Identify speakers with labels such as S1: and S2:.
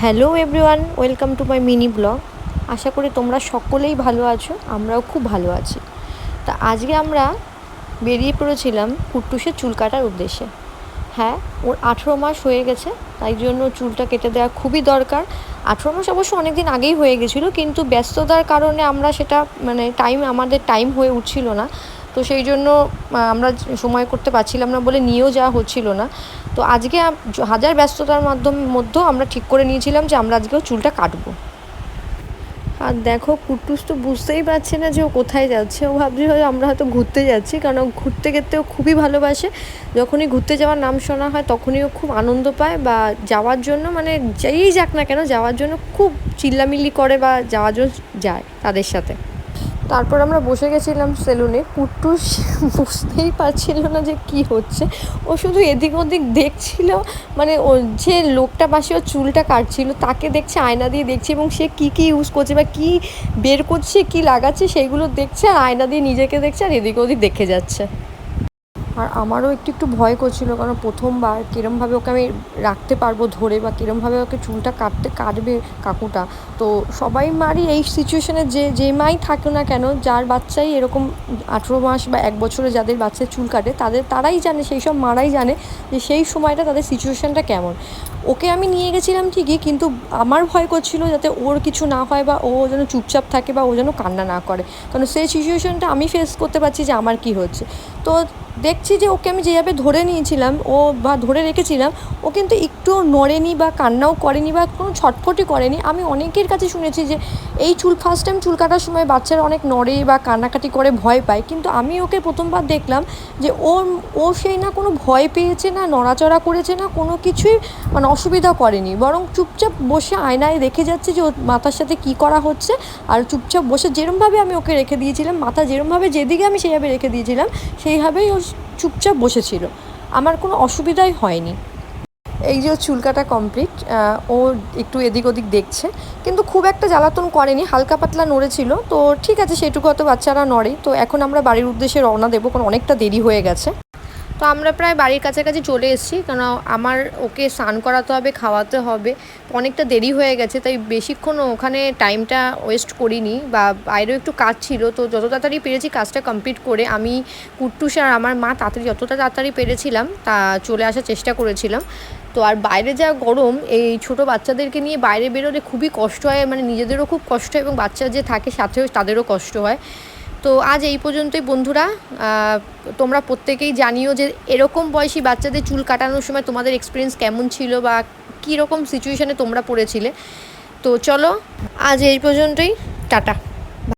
S1: Hello everyone, welcome to my mini blog. আশা করি তোমরা সকলেই ভালো আছো, আমরাও খুব ভালো আছি। তা আজকে আমরা বেরিয়ে পড়েছিলাম কুট্টুসের চুল কাটার উদ্দেশ্যে। হ্যাঁ, ওর 18 মাস হয়ে গেছে, তাই জন্য চুলটা কেটে দেওয়া খুবই দরকার। 18 মাস অবশ্য অনেক দিন আগেই হয়ে গেছিলো, কিন্তু ব্যস্ততার কারণে আমরা সেটা আমাদের টাইম হয়ে উঠছিল না। তো সেই জন্য আমরা সময় করতে পারছিলাম না বলে নিয়েও যাওয়া হচ্ছিল না। তো আজকে হাজার ব্যস্ততার মধ্যেও আমরা ঠিক করে নিয়েছিলাম যে আমরা আজকেও চুলটা কাটবো। আর দেখো, কুট্টুস তো বুঝতেই পারছে না যে ও কোথায় যাচ্ছে। ও ভাবছে হয়তো আমরা হয়তো ঘুরতে যাচ্ছি, কারণ ঘুরতে গেতে ও খুবই ভালোবাসে। যখনই ঘুরতে যাওয়ার নাম শোনা হয় তখনই ও খুব আনন্দ পায়, বা যাওয়ার জন্য যেই যাক না কেন যাওয়ার জন্য খুব চিল্লামিল্লি করে বা যাওয়ার জন্য যায় তাদের সাথে। তারপর আমরা বসে গেছিলাম সেলুনে। কুট্টুস বুঝতেই পারছিল না যে কি হচ্ছে। ও শুধু এদিক ওদিক দেখছিল, ও যে লোকটা পাশে ওর চুলটা কাটছিল তাকে দেখছে, আয়না দিয়ে দেখছে, এবং সে কী ইউজ করছে বা কী বের করছে, কী লাগাচ্ছে সেইগুলো দেখছে, আর আয়না দিয়ে নিজেকে দেখছে, আর এদিক ওদিক দেখে যাচ্ছে। আর আমারও একটু ভয় করছিল, কারণ প্রথমবার কীরমভাবে ওকে আমি রাখতে পারবো ধরে, বা কীরমভাবে ওকে চুলটা কাটবে কাকুটা। তো সবাই মারই এই সিচুয়েশানে যে মাই থাকে না কেন, যার বাচ্চাই এরকম 18 মাস বা 1 বছরে যাদের বাচ্চার চুল কাটে তারাই জানে, সেই সব মারাই জানে যে সেই সময়টা তাদের সিচুয়েশানটা কেমন। ওকে আমি নিয়ে গেছিলাম ঠিকই, কিন্তু আমার ভয় করছিল যাতে ওর কিছু না হয়, বা ও যেন চুপচাপ থাকে, বা ও যেন কান্না না করে, কারণ সেই সিচুয়েশানটা আমি ফেস করতে পারছি যে আমার কী হচ্ছে। তো দেখছি যে ওকে আমি যেভাবে ধরে নিয়েছিলাম ধরে রেখেছিলাম, ও কিন্তু একটুও নড়েনি বা কান্নাও করেনি বা কোনো ছটফটই করেনি। আমি অনেকের কাছে শুনেছি যে এই ফার্স্ট টাইম চুল কাটার সময় বাচ্চারা অনেক নড়ে বা কান্নাকাটি করে, ভয় পায়, কিন্তু আমি ওকে প্রথমবার দেখলাম যে ও সেই না কোনো ভয় পেয়েছে, না নড়াচড়া করেছে, না কোনো কিছুই অসুবিধা করেনি, বরং চুপচাপ বসে আয়নায় দেখে যাচ্ছে যে ওর মাথার সাথে কী করা হচ্ছে। আর চুপচাপ বসে যেরমভাবে আমি ওকে রেখে দিয়েছিলাম, মাথা যেরমভাবে যেদিকে আমি সেইভাবে রেখে দিয়েছিলাম সেইভাবেই ও চুপচাপ বসেছিল। আমার কোনো অসুবিধাই হয়নি। এই যে ওর চুল কাটা কমপ্লিট, ও একটু এদিক ওদিক দেখছে, কিন্তু খুব একটা জ্বালাতন করেনি, হালকা পাতলা নড়েছিল। তো ঠিক আছে, সেটুকু হয়তো বাচ্চারা নড়ে। তো এখন আমরা বাড়ির উদ্দেশ্যে রওনা দেবো, কারণ অনেকটা দেরি হয়ে গেছে। তো আমরা প্রায় বাড়ির কাছাকাছি চলে এসেছি, কারণ আমার ওকে স্নান করাতে হবে, খাওয়াতে হবে, অনেকটা দেরি হয়ে গেছে। তাই বেশিক্ষণ ওখানে টাইমটা ওয়েস্ট করিনি, বা বাইরেও একটু কাজ ছিল। তো যত তাড়াতাড়ি পেরেছি কাজটা কমপ্লিট করে আমি, কুট্টুস আর আমার মা যতটা তাড়াতাড়ি পেরেছিলাম তা চলে আসার চেষ্টা করেছিলাম। তো আর বাইরে যা গরম, এই ছোটো বাচ্চাদেরকে নিয়ে বাইরে বেরোলে খুবই কষ্ট হয়, নিজেদেরও খুব কষ্ট হয়, এবং বাচ্চা যে থাকে সাথেও তাদেরও কষ্ট হয়। তো আজ এই পর্যন্তই বন্ধুরা। তোমরা প্রত্যেকেই জানিও যে এরকম বয়সী বাচ্চাদের চুল কাটানোর সময় তোমাদের এক্সপিরিয়েন্স কেমন ছিল, বা কীরকম সিচুয়েশানে তোমরা পড়েছিলে। তো চলো, আজ এই পর্যন্তই, টাটা।